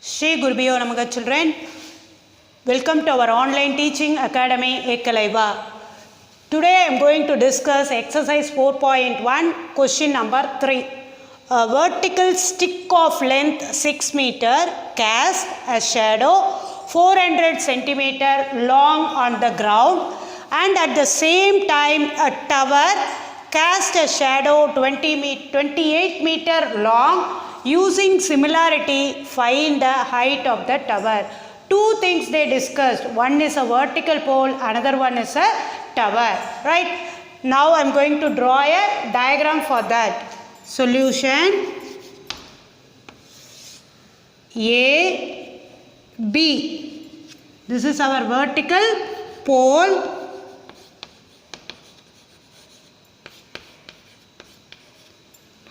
Shri Gurubhyo Namaha children. Welcome to our online teaching academy Ekalaiva. Today I am going to discuss exercise 4.1 question number 3. A vertical stick of length 6 meter cast a shadow 400 centimeter long on the ground, and at the same time a tower cast a shadow 28 meter long. Using similarity, find the height of the tower. Two things they discussed. One is a vertical pole, another one is a tower. Right? Now I am going to draw a diagram for that. Solution A, B. This is our vertical pole.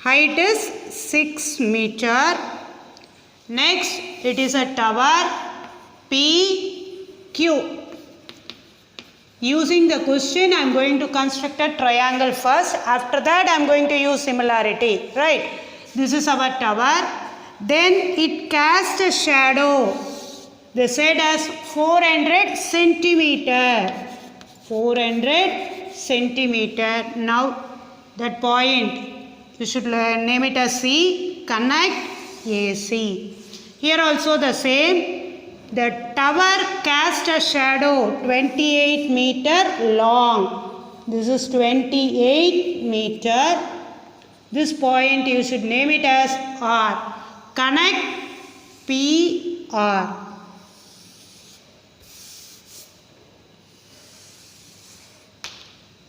Height is 6 meter. Next, it is a tower PQ. Using the question, I am going to construct a triangle first. After that, I am going to use similarity. Right? This is our tower. Then it casts a shadow. They said as 400 centimeter. 400 centimeter. Now, that point, you should name it as C. Connect AC. Here also the same. The tower cast a shadow 28 meter long. This is 28 meter. This point you should name it as R. Connect PR.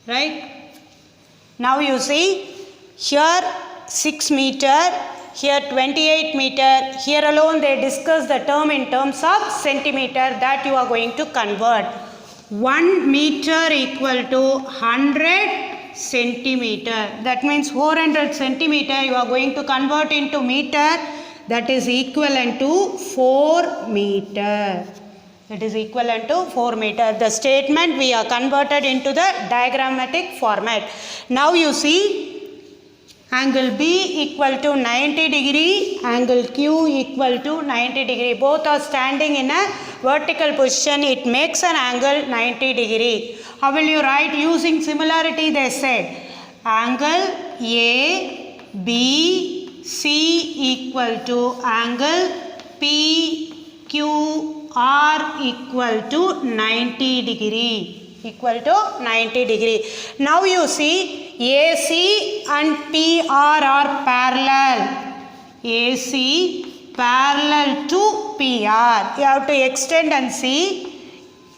Right? Now you see, here 6 meter, here 28 meter, here alone they discuss the term in terms of centimeter, that you are going to convert. 1 meter equal to 100 centimeter. That means 400 centimeter you are going to convert into meter, that is equivalent to 4 meter. That is equivalent to 4 meter. The statement we are converted into the diagrammatic format. Now you see, angle B equal to 90 degree, angle Q equal to 90 degree. Both are standing in a vertical position. It makes an angle 90 degree. How will you write? Using similarity they said. Angle A, B, C equal to angle P, Q, R equal to 90 degree. Equal to 90 degree. Now you see, AC and PR are parallel. AC parallel to PR. You have to extend and see.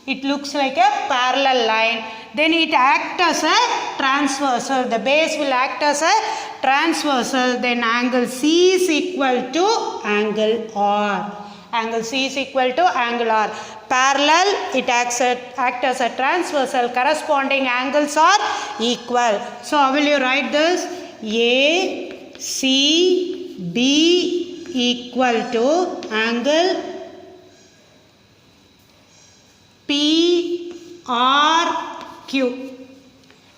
It looks like a parallel line. Then it acts as a transversal. The base will act as a transversal. Then angle C is equal to angle R. Angle C is equal to angle R. Parallel, it acts as a transversal. Corresponding angles are equal. So how will you write this? A, C, B equal to angle P, R, Q.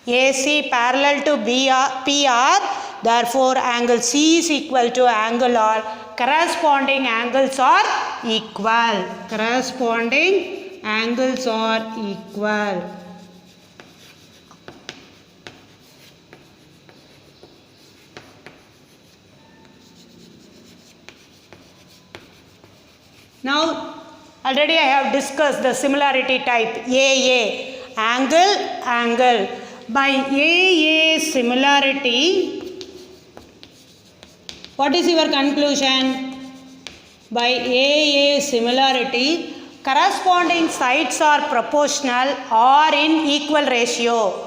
AC parallel to PR. Therefore, angle C is equal to angle R. Corresponding angles are equal. Corresponding angles are equal. Now, already I have discussed the similarity type AA. Angle. By AA similarity, what is your conclusion? By AA similarity, corresponding sides are proportional or in equal ratio.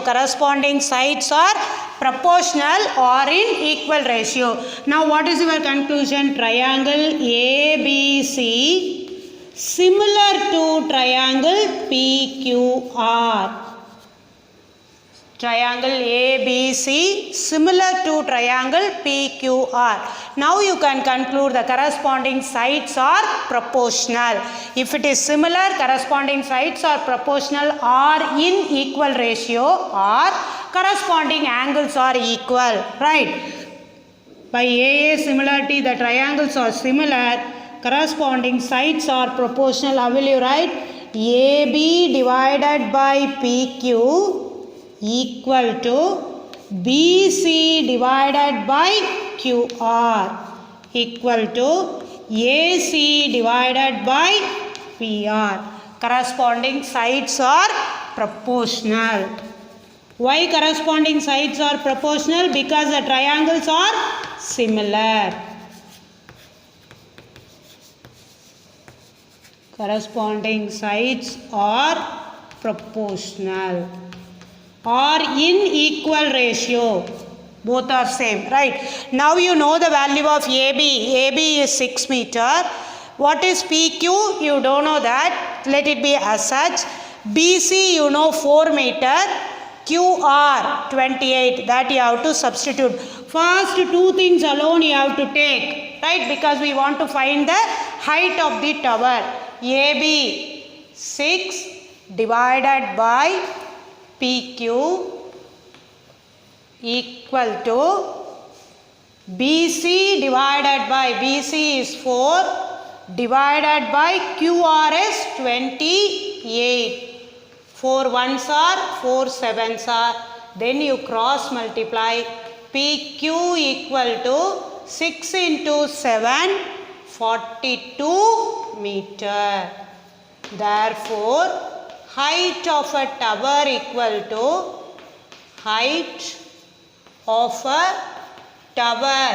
Corresponding sides are proportional or in equal ratio. Now what is your conclusion? Triangle ABC similar to triangle PQR. Triangle ABC similar to triangle PQR. Now you can conclude the corresponding sides are proportional. If it is similar, corresponding sides are proportional or in equal ratio, or corresponding angles are equal. Right? By AA similarity, the triangles are similar, corresponding sides are proportional. How will you write? AB divided by PQ equal to BC divided by QR equal to AC divided by PR. Corresponding sides are proportional. Why corresponding sides are proportional? Because the triangles are similar. Corresponding sides are proportional or in equal ratio. Both are same, right? Now you know the value of AB. AB is 6 meter. What is PQ? You don't know that. Let it be as such. BC you know 4 meter. QR 28. That you have to substitute. First two things alone you have to take, right? Because we want to find the height of the tower. AB 6 divided by PQ equal to BC divided by BC is 4 divided by QR is 28. 4 ones are 4 sevens are. Then you cross multiply. PQ equal to 6 into 7 42 meter. Therefore, height of a tower equal to height of a tower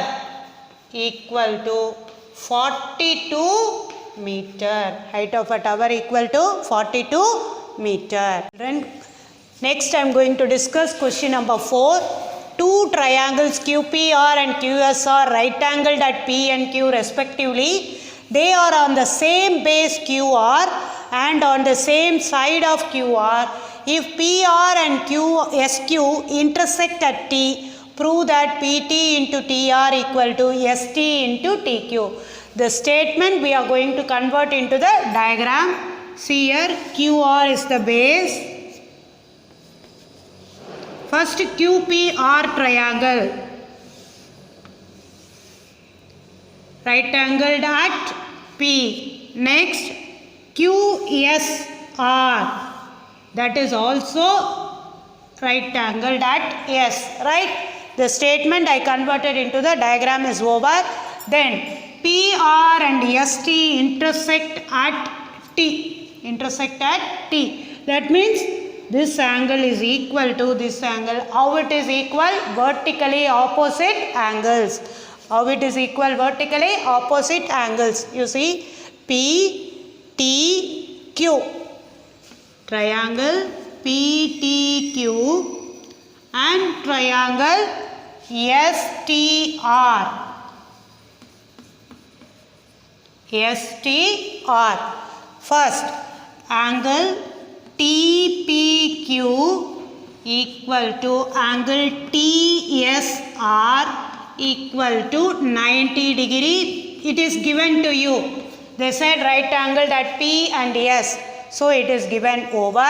equal to 42 meter. Height of a tower equal to 42 meter. Next I am going to discuss question number 4. Two triangles QPR and QS are right angled at P and Q respectively. They are on the same base QR and on the same side of QR. If PR and SQ intersect at T, prove that PT into TR equal to ST into TQ. The statement we are going to convert into the diagram. See here, QR is the base. First QPR triangle, right angled at P. Next QSR, that is also right angled at S, right? The statement I converted into the diagram is over. Then PR and ST intersect at T. Intersect at T. That means this angle is equal to this angle. How it is equal? Vertically opposite angles. How it is equal? Vertically opposite angles. You see, P, T, Q. Triangle PTQ and triangle STR. STR. First, angle TPQ equal to angle TSR equal to 90 degree. It is given to you. They said right angle at P and S. So it is given over.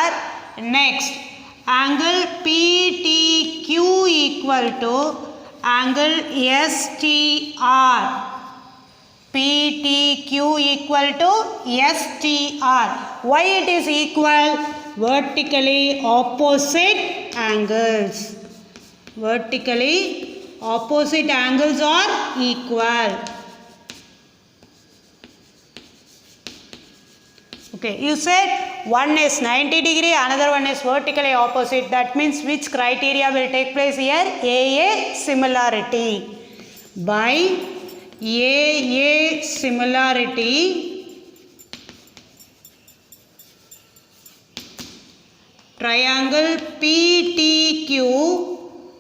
Next, angle PTQ equal to angle STR. PTQ equal to STR. Why it is equal? Vertically opposite angles. Vertically opposite angles are equal. Okay, you said one is 90 degree, another one is vertically opposite. That means which criteria will take place here? AA similarity. By AA similarity, triangle PTQ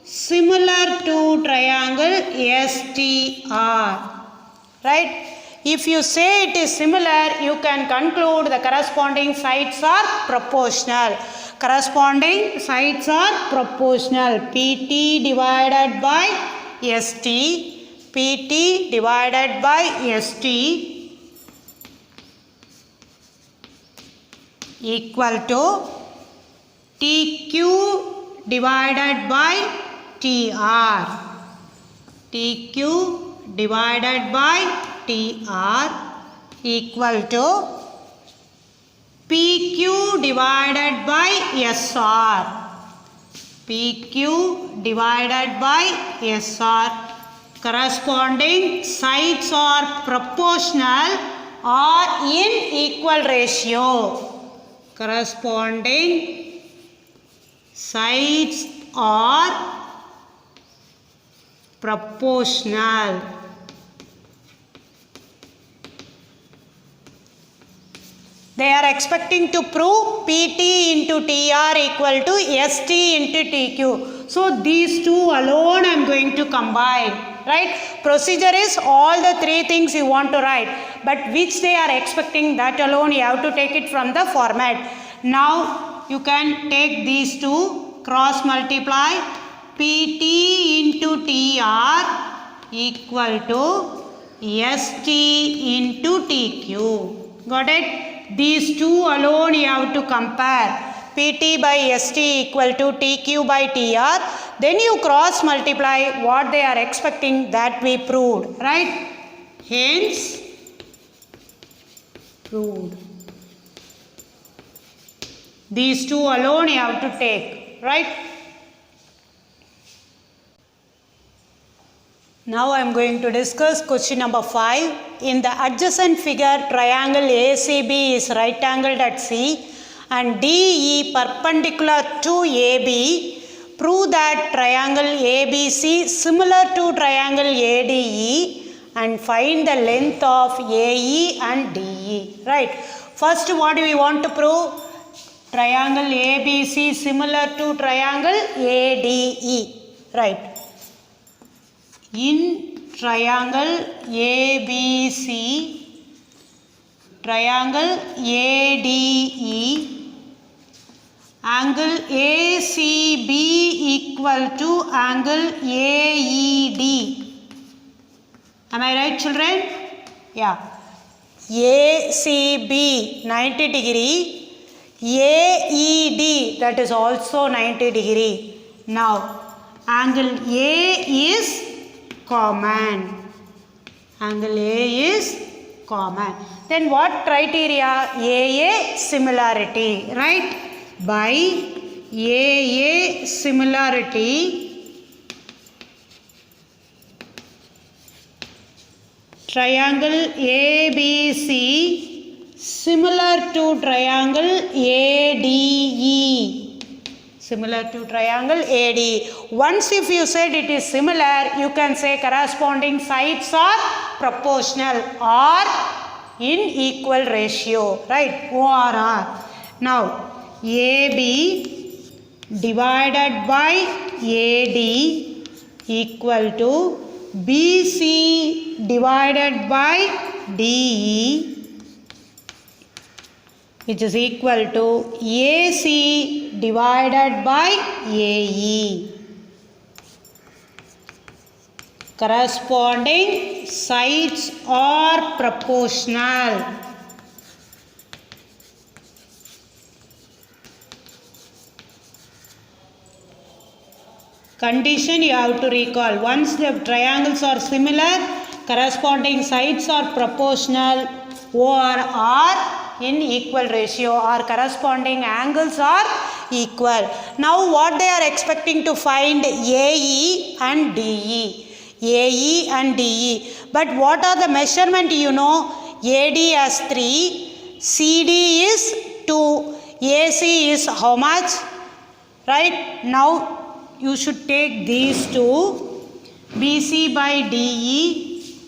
similar to triangle STR, right? If you say it is similar, you can conclude the corresponding sides are proportional. Corresponding sides are proportional. PT divided by ST. PT divided by ST equal to TQ divided by TR. TQ divided by TR equal to PQ divided by SR. PQ divided by SR. Corresponding sides are proportional or in equal ratio. Corresponding sides are proportional. They are expecting to prove PT into TR equal to ST into TQ. So these two alone I am going to combine. Right? Procedure is all the three things you want to write. But which they are expecting, that alone you have to take it from the format. Now you can take these two, cross multiply. PT into TR equal to ST into TQ. Got it? These two alone you have to compare. PT by ST equal to TQ by TR. Then you cross multiply what they are expecting, that we proved. Right? Hence, proved. These two alone you have to take. Right? Now I am going to discuss question number 5. In the adjacent figure, triangle ACB is right angled at C and DE perpendicular to AB. Prove that triangle ABC similar to triangle ADE and find the length of AE and DE. Right. First, what do we want to prove? Triangle ABC similar to triangle ADE. Right. In triangle ABC, triangle ADE, angle ACB equal to angle AED. Am I right, children? Yeah. ACB 90 degree, AED that is also 90 degree. Now, angle A is common. Angle A is common. Then what criteria? AA similarity, right? By AA similarity, triangle ABC similar to triangle ADE. Similar to triangle AD. Once if you said it is similar, you can say corresponding sides are proportional or in equal ratio. Right? ORR. Now, AB divided by AD equal to BC divided by DE, which is equal to AC divided by AE. Corresponding sides are proportional. Condition you have to recall. Once the triangles are similar, corresponding sides are proportional or are in equal ratio, or corresponding angles are equal. Now what they are expecting to find? AE and DE. AE and DE. But what are the measurement you know? AD as 3, CD is 2, AC is how much? Right? Now you should take these two. BC by DE,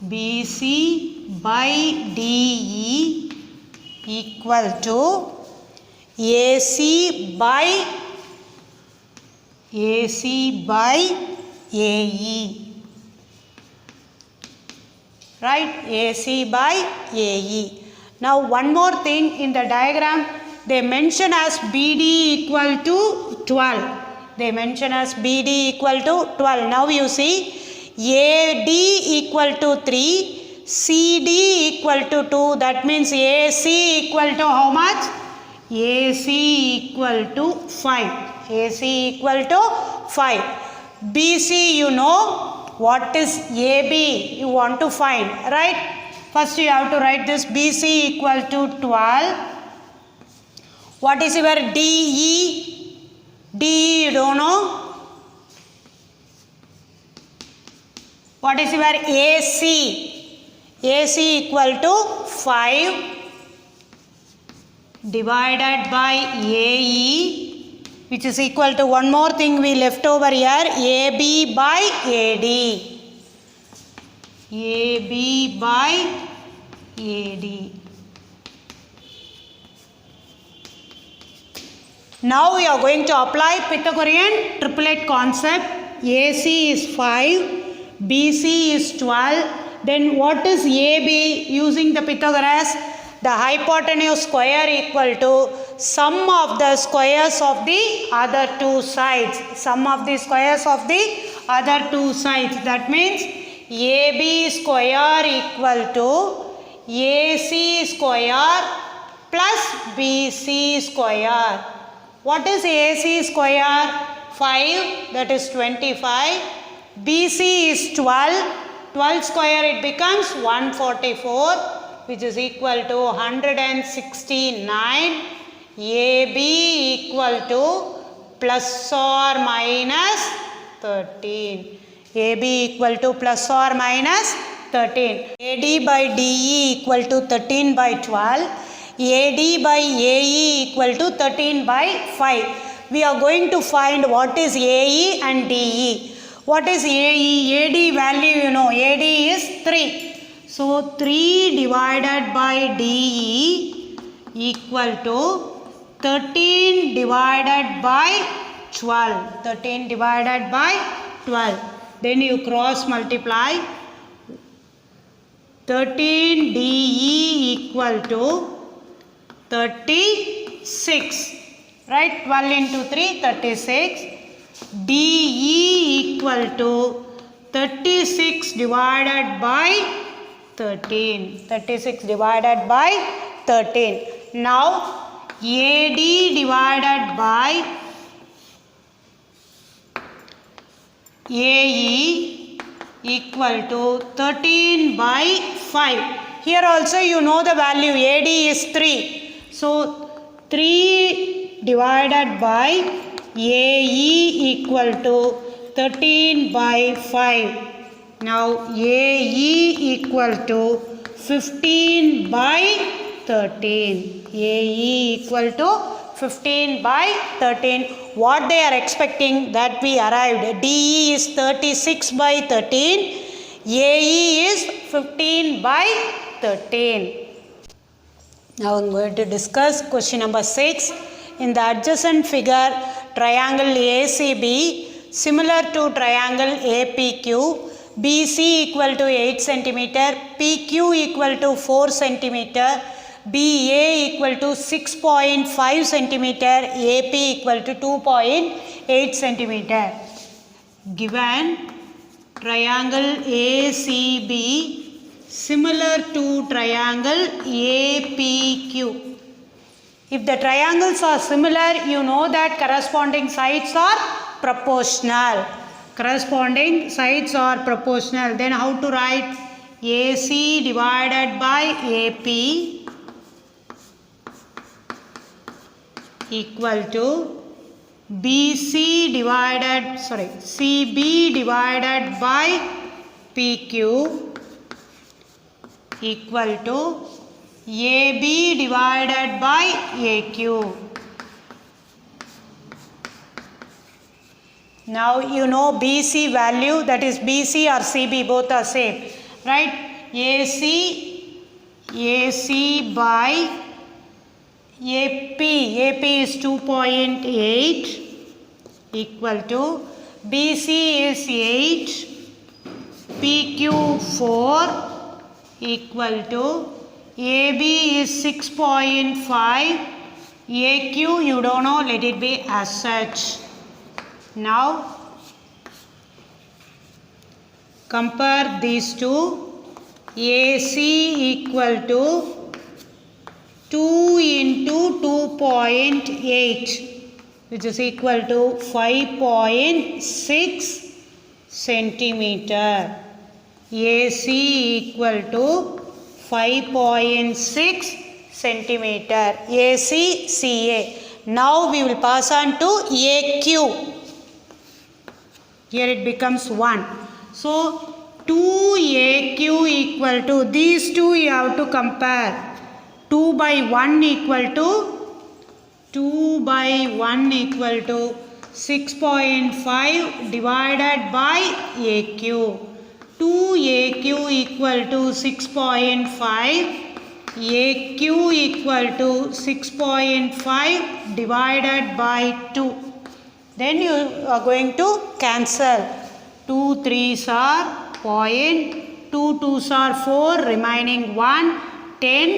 BC by DE equal to AC by AE. Right? AC by AE. Now one more thing, in the diagram they mention as BD equal to 12. They mention as BD equal to 12. Now you see AD equal to 3, CD equal to 2. That means AC equal to how much? AC equal to 5. AC equal to 5. BC you know what is AB you want to find, right? First you have to write this BC equal to 12. What is your DE? DE you don't know. What is your AC? AC equal to 5 divided by AE, which is equal to one more thing we left over here, AB by AD. AB by AD. Now we are going to apply Pythagorean triplet concept. AC is 5, BC is 12. Then what is AB using the Pythagoras? The hypotenuse square equal to sum of the squares of the other two sides. Sum of the squares of the other two sides. That means AB square equal to AC square plus BC square. What is AC square? 5, that is 25. BC is 12. 12 square it becomes 144, which is equal to 169. AB equal to plus or minus 13. AB equal to plus or minus 13. AD by DE equal to 13 by 12. AD by AE equal to 13 by 5. We are going to find what is AE and DE. What is AE? AD value you know. AD is 3. So 3 divided by DE equal to 13 divided by 12. 13 divided by 12. Then you cross multiply. 13 DE equal to 36. Right? 12 into 3, 36. DE equal to 36 divided by 13. 36 divided by 13. Now AD divided by AE equal to 13 by 5. Here also you know the value. AD is 3. So 3 divided by AE equal to 13 by 5. Now AE equal to 15 by 13. AE equal to 15 by 13. What they are expecting that we arrived. DE is 36 by 13. AE is 15 by 13. Now I am going to discuss question number 6. In the adjacent figure, triangle ACB similar to triangle APQ, BC equal to 8 cm, PQ equal to 4 cm, BA equal to 6.5 cm, AP equal to 2.8 cm. Given triangle ACB similar to triangle APQ. If the triangles are similar, you know that corresponding sides are proportional. Corresponding sides are proportional. Then how to write? AC divided by AP equal to CB divided by PQ equal to AB divided by AQ. Now you know BC value, that is BC or CB both are same, right? AC by AP is 2.8 equal to BC is 8, PQ 4 equal to AB is 6.5, AQ you don't know, let it be as such. Now compare these two. AC equal to 2 into 2.8, which is equal to 5.6 centimeter. AC equal to 5.6 centimeter. AC, CA. Now we will pass on to AQ. Here it becomes 1. So 2AQ equal to, these two you have to compare. 2 by 1 equal to 6.5 divided by AQ. 2AQ equal to 6.5. AQ equal to 6.5 divided by 2. Then you are going to cancel. 2 3s are 0.2 2s are 4, remaining 1, 10,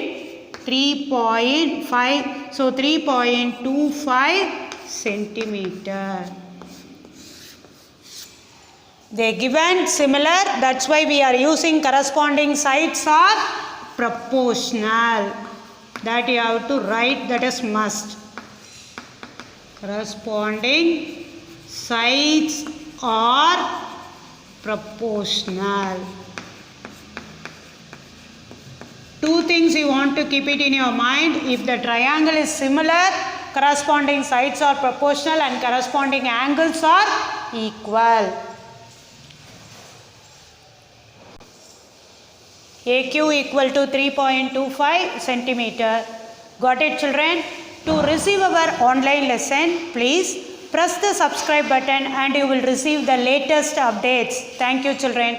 3.5. So 3.25 centimeter. They given similar, that's why we are using corresponding sides are proportional. That you have to write, that is must. Corresponding sides are proportional. Two things you want to keep it in your mind. If the triangle is similar, corresponding sides are proportional and corresponding angles are equal. AQ equal to 3.25 centimeter. Got it, children? To receive our online lesson, please press the subscribe button and you will receive the latest updates. Thank you, children.